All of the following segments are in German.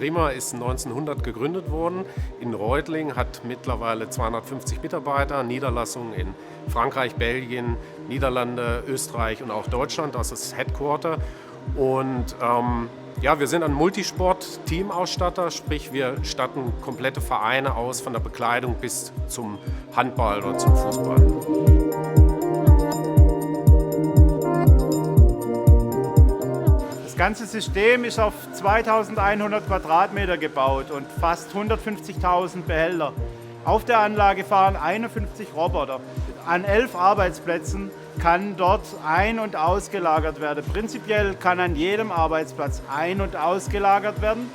Riemer ist 1900 gegründet worden in Reutlingen, hat mittlerweile 250 Mitarbeiter, Niederlassungen in Frankreich, Belgien, Niederlande, Österreich und auch Deutschland. Das ist das Headquarter. Und ja, wir sind ein Multisport-Teamausstatter, sprich wir statten komplette Vereine aus, von der Bekleidung bis zum Handball oder zum Fußball. Das ganze System ist auf 2100 Quadratmeter gebaut und fast 150.000 Behälter. Auf der Anlage fahren 51 Roboter. An 11 Arbeitsplätzen kann dort ein- und ausgelagert werden. Prinzipiell kann an jedem Arbeitsplatz ein- und ausgelagert werden.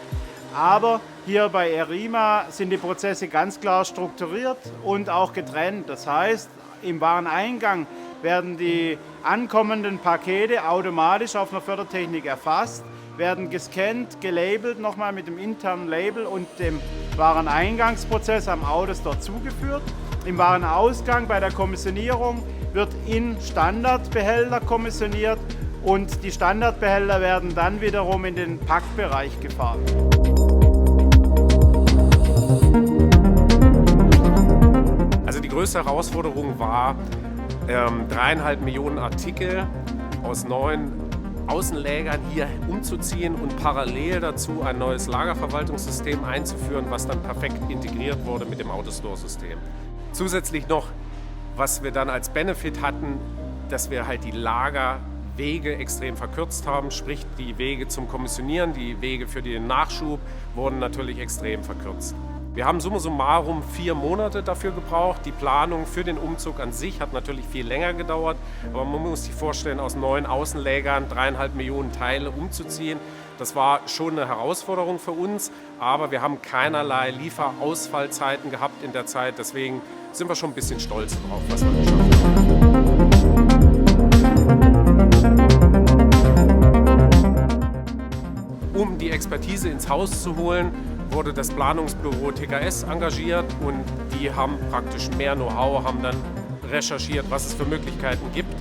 Aber hier bei ERIMA sind die Prozesse ganz klar strukturiert und auch getrennt. Das heißt, im Wareneingang werden die ankommenden Pakete automatisch auf einer Fördertechnik erfasst, werden gescannt, gelabelt nochmal mit dem internen Label und dem Wareneingangsprozess am AutoStore zugeführt. Im Warenausgang bei der Kommissionierung wird in Standardbehälter kommissioniert und die Standardbehälter werden dann wiederum in den Packbereich gefahren. Also die größte Herausforderung war, 3,5 Millionen Artikel aus 9 Außenlägern hier umzuziehen und parallel dazu ein neues Lagerverwaltungssystem einzuführen, was dann perfekt integriert wurde mit dem AutoStore-System. Zusätzlich noch, was wir dann als Benefit hatten, dass wir halt die Lagerwege extrem verkürzt haben, sprich die Wege zum Kommissionieren, die Wege für den Nachschub wurden natürlich extrem verkürzt. Wir haben summa summarum 4 Monate dafür gebraucht. Die Planung für den Umzug an sich hat natürlich viel länger gedauert, aber man muss sich vorstellen, aus 9 Außenlägern 3,5 Millionen Teile umzuziehen. Das war schon eine Herausforderung für uns, aber wir haben keinerlei Lieferausfallzeiten gehabt in der Zeit. Deswegen sind wir schon ein bisschen stolz drauf, was wir geschafft haben. Um die Expertise ins Haus zu holen, wurde das Planungsbüro TKS engagiert und die haben praktisch mehr Know-how, haben dann recherchiert, was es für Möglichkeiten gibt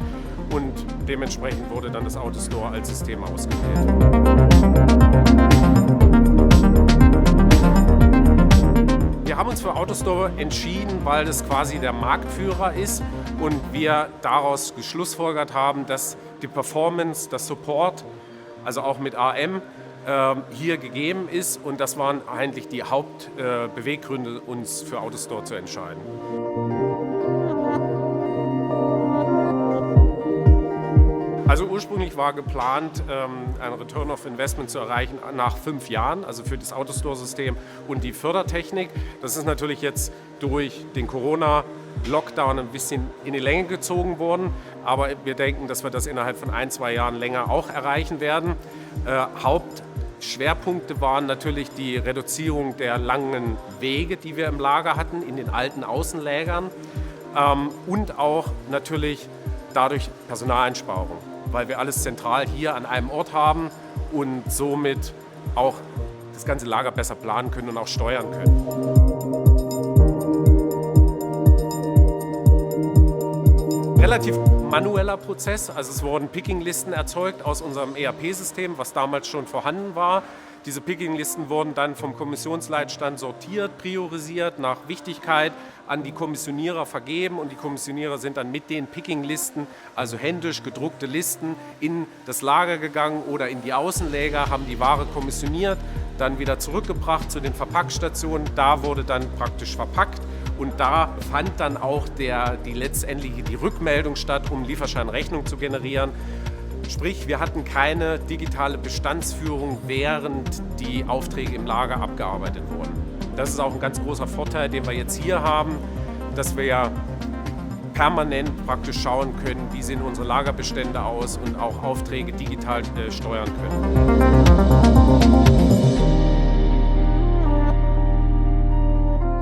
und dementsprechend wurde dann das AutoStore als System ausgewählt. Wir haben uns für AutoStore entschieden, weil das quasi der Marktführer ist und wir daraus geschlussfolgert haben, dass die Performance, das Support, also auch mit AM, hier gegeben ist und das waren eigentlich die Hauptbeweggründe, uns für AutoStore zu entscheiden. Also ursprünglich war geplant, ein Return of Investment zu erreichen nach 5 Jahren, also für das AutoStore-System und die Fördertechnik. Das ist natürlich jetzt durch den Corona-Lockdown ein bisschen in die Länge gezogen worden, aber wir denken, dass wir das innerhalb von 1-2 Jahren länger auch erreichen werden. Hauptschwerpunkte waren natürlich die Reduzierung der langen Wege, die wir im Lager hatten, in den alten Außenlägern und auch natürlich dadurch Personaleinsparung, weil wir alles zentral hier an einem Ort haben und somit auch das ganze Lager besser planen können und auch steuern können. Relativ manueller Prozess, also es wurden Picking-Listen erzeugt aus unserem ERP-System, was damals schon vorhanden war. Diese Picking-Listen wurden dann vom Kommissionsleitstand sortiert, priorisiert, nach Wichtigkeit an die Kommissionierer vergeben und die Kommissionierer sind dann mit den Picking-Listen, also händisch gedruckte Listen, in das Lager gegangen oder in die Außenläger, haben die Ware kommissioniert, dann wieder zurückgebracht zu den Verpackstationen, da wurde dann praktisch verpackt. Und da fand dann auch die letztendliche Rückmeldung statt, um Lieferscheinrechnung zu generieren. Sprich, wir hatten keine digitale Bestandsführung, während die Aufträge im Lager abgearbeitet wurden. Das ist auch ein ganz großer Vorteil, den wir jetzt hier haben, dass wir ja permanent praktisch schauen können, wie sehen unsere Lagerbestände aus und auch Aufträge digital steuern können.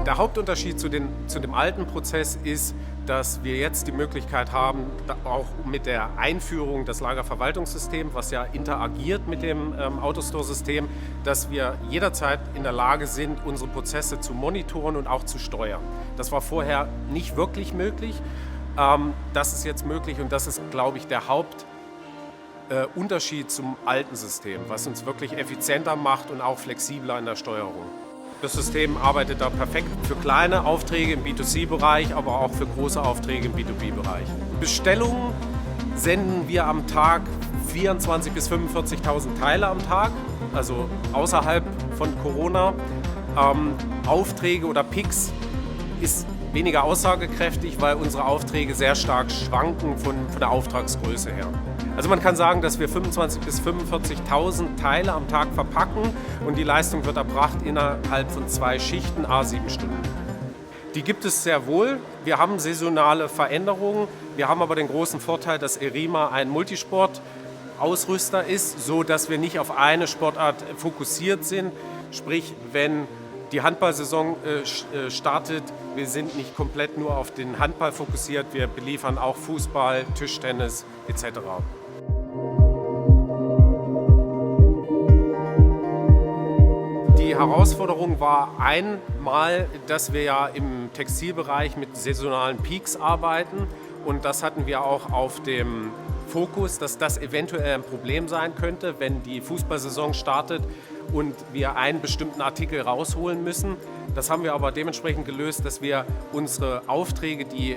Der Hauptunterschied zu dem alten Prozess ist, dass wir jetzt die Möglichkeit haben, auch mit der Einführung des Lagerverwaltungssystems, was ja interagiert mit dem AutoStore-System, dass wir jederzeit in der Lage sind, unsere Prozesse zu monitoren und auch zu steuern. Das war vorher nicht wirklich möglich. Das ist jetzt möglich und das ist, glaube ich, der Unterschied zum alten System, was uns wirklich effizienter macht und auch flexibler in der Steuerung. Das System arbeitet da perfekt für kleine Aufträge im B2C-Bereich, aber auch für große Aufträge im B2B-Bereich. Bestellungen senden wir am Tag 24.000 bis 45.000 Teile am Tag, also außerhalb von Corona. Aufträge oder Picks ist weniger aussagekräftig, weil unsere Aufträge sehr stark schwanken von der Auftragsgröße her. Also man kann sagen, dass wir 25.000 bis 45.000 Teile am Tag verpacken und die Leistung wird erbracht innerhalb von 2 Schichten, à 7 Stunden. Die gibt es sehr wohl. Wir haben saisonale Veränderungen. Wir haben aber den großen Vorteil, dass ERIMA ein Multisport-Ausrüster ist, so dass wir nicht auf eine Sportart fokussiert sind. Sprich, wenn die Handballsaison startet, wir sind nicht komplett nur auf den Handball fokussiert, wir beliefern auch Fußball, Tischtennis etc. Die Herausforderung war einmal, dass wir ja im Textilbereich mit saisonalen Peaks arbeiten und das hatten wir auch auf dem Fokus, dass das eventuell ein Problem sein könnte, wenn die Fußballsaison startet und wir einen bestimmten Artikel rausholen müssen. Das haben wir aber dementsprechend gelöst, dass wir unsere Aufträge, die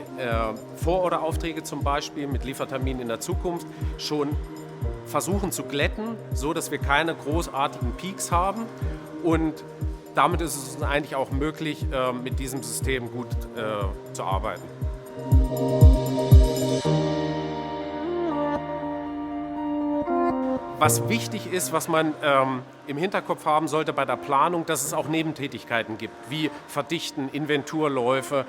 Vororderaufträge zum Beispiel mit Lieferterminen in der Zukunft, schon versuchen zu glätten, so dass wir keine großartigen Peaks haben. Und damit ist es uns eigentlich auch möglich, mit diesem System gut zu arbeiten. Was wichtig ist, was man im Hinterkopf haben sollte bei der Planung, dass es auch Nebentätigkeiten gibt, wie Verdichten, Inventurläufe.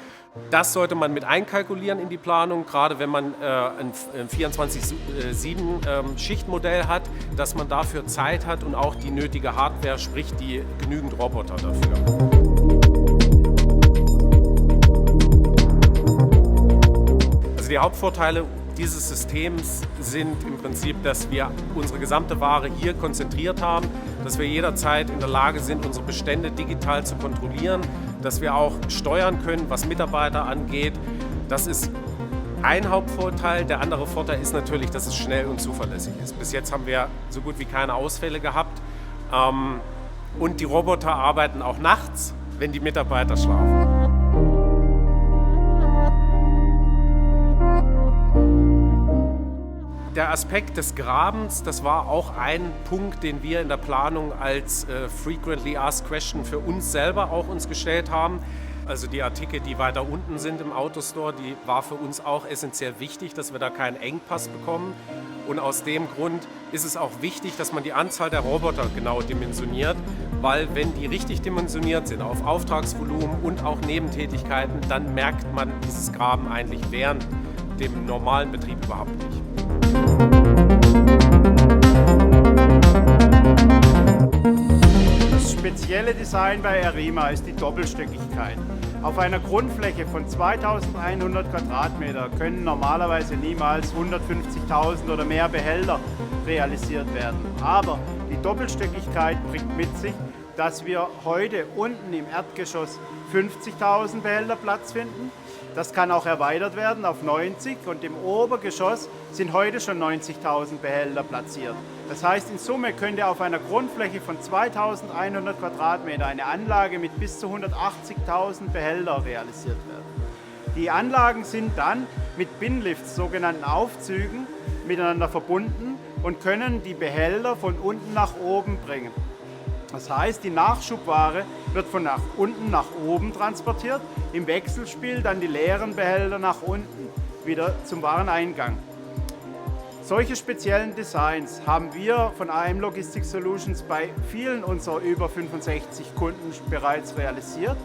Das sollte man mit einkalkulieren in die Planung, gerade wenn man ein 24/7-Schichtmodell hat, dass man dafür Zeit hat und auch die nötige Hardware, sprich die genügend Roboter dafür. Also die Hauptvorteile dieses Systems sind im Prinzip, dass wir unsere gesamte Ware hier konzentriert haben, dass wir jederzeit in der Lage sind, unsere Bestände digital zu kontrollieren, dass wir auch steuern können, was Mitarbeiter angeht. Das ist ein Hauptvorteil. Der andere Vorteil ist natürlich, dass es schnell und zuverlässig ist. Bis jetzt haben wir so gut wie keine Ausfälle gehabt. Und die Roboter arbeiten auch nachts, wenn die Mitarbeiter schlafen. Der Aspekt des Grabens, das war auch ein Punkt, den wir in der Planung als Frequently Asked Question für uns selber auch uns gestellt haben. Also die Artikel, die weiter unten sind im Autostore, die war für uns auch essentiell wichtig, dass wir da keinen Engpass bekommen. Und aus dem Grund ist es auch wichtig, dass man die Anzahl der Roboter genau dimensioniert, weil wenn die richtig dimensioniert sind auf Auftragsvolumen und auch Nebentätigkeiten, dann merkt man dieses Graben eigentlich während dem normalen Betrieb überhaupt nicht. Das spezielle Design bei ERIMA ist die Doppelstöckigkeit. Auf einer Grundfläche von 2100 Quadratmeter können normalerweise niemals 150.000 oder mehr Behälter realisiert werden. Aber die Doppelstöckigkeit bringt mit sich, dass wir heute unten im Erdgeschoss 50.000 Behälter Platz finden. Das kann auch erweitert werden auf 90 und im Obergeschoss sind heute schon 90.000 Behälter platziert. Das heißt, in Summe könnte auf einer Grundfläche von 2.100 Quadratmeter eine Anlage mit bis zu 180.000 Behälter realisiert werden. Die Anlagen sind dann mit Binlifts, sogenannten Aufzügen, miteinander verbunden und können die Behälter von unten nach oben bringen. Das heißt, die Nachschubware wird von nach unten nach oben transportiert, im Wechselspiel dann die leeren Behälter nach unten, wieder zum Wareneingang. Solche speziellen Designs haben wir von AM Logistics Solutions bei vielen unserer über 65 Kunden bereits realisiert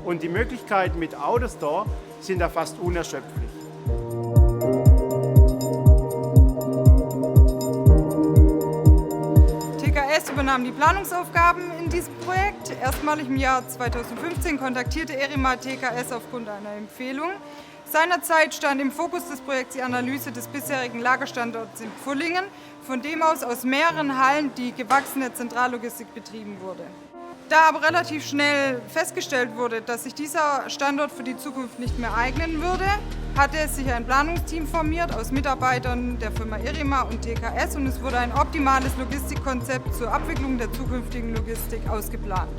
und die Möglichkeiten mit AutoStore sind da fast unerschöpflich. TKS übernahm die Planungsaufgaben in diesem Projekt. Erstmalig im Jahr 2015 kontaktierte ERIMA TKS aufgrund einer Empfehlung. Seinerzeit stand im Fokus des Projekts die Analyse des bisherigen Lagerstandorts in Pfullingen, von dem aus mehreren Hallen die gewachsene Zentrallogistik betrieben wurde. Da aber relativ schnell festgestellt wurde, dass sich dieser Standort für die Zukunft nicht mehr eignen würde, hatte sich ein Planungsteam formiert aus Mitarbeitern der Firma Erima und TKS und es wurde ein optimales Logistikkonzept zur Abwicklung der zukünftigen Logistik ausgeplant.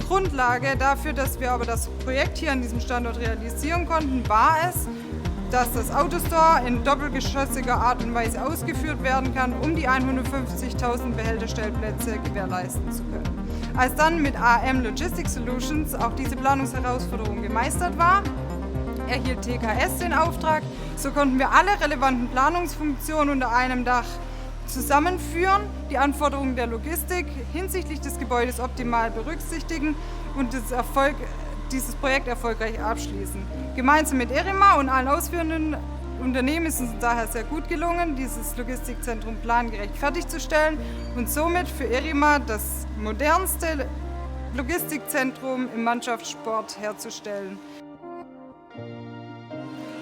Grundlage dafür, dass wir aber das Projekt hier an diesem Standort realisieren konnten, war es, dass das Autostore in doppelgeschossiger Art und Weise ausgeführt werden kann, um die 150.000 Behälterstellplätze gewährleisten zu können. Als dann mit AM Logistics Solutions auch diese Planungsherausforderung gemeistert war, erhielt TKS den Auftrag. So konnten wir alle relevanten Planungsfunktionen unter einem Dach zusammenführen, die Anforderungen der Logistik hinsichtlich des Gebäudes optimal berücksichtigen und dieses Projekt erfolgreich abschließen. Gemeinsam mit Erima und allen ausführenden Unternehmen ist es uns daher sehr gut gelungen, dieses Logistikzentrum plangerecht fertigzustellen und somit für Erima das modernste Logistikzentrum im Mannschaftssport herzustellen.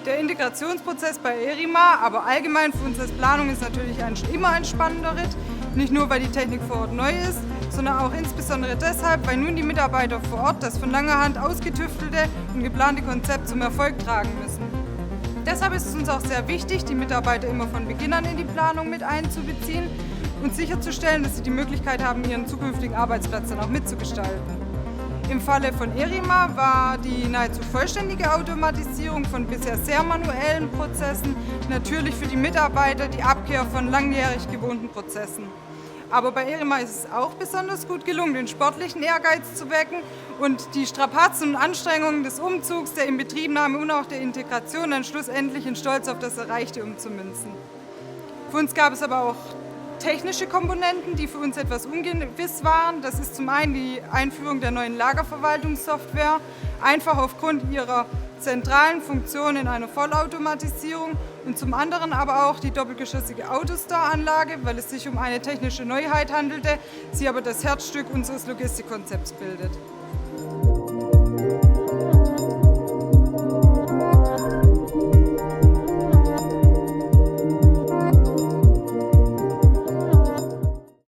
Der Integrationsprozess bei Erima, aber allgemein für uns als Planung ist natürlich immer ein spannender Ritt. Nicht nur, weil die Technik vor Ort neu ist, sondern auch insbesondere deshalb, weil nun die Mitarbeiter vor Ort das von langer Hand ausgetüftelte und geplante Konzept zum Erfolg tragen müssen. Deshalb ist es uns auch sehr wichtig, die Mitarbeiter immer von Beginn an in die Planung mit einzubeziehen und sicherzustellen, dass sie die Möglichkeit haben, ihren zukünftigen Arbeitsplatz dann auch mitzugestalten. Im Falle von Erima war die nahezu vollständige Automatisierung von bisher sehr manuellen Prozessen natürlich für die Mitarbeiter die Abkehr von langjährig gewohnten Prozessen. Aber bei Erima ist es auch besonders gut gelungen, den sportlichen Ehrgeiz zu wecken und die Strapazen und Anstrengungen des Umzugs, der Inbetriebnahme und auch der Integration dann schlussendlich in Stolz auf das Erreichte umzumünzen. Für uns gab es aber auch technische Komponenten, die für uns etwas ungewiss waren. Das ist zum einen die Einführung der neuen Lagerverwaltungssoftware, einfach aufgrund ihrer zentralen Funktion in einer Vollautomatisierung und zum anderen aber auch die doppelgeschossige Autostore-Anlage, weil es sich um eine technische Neuheit handelte, sie aber das Herzstück unseres Logistikkonzepts bildet.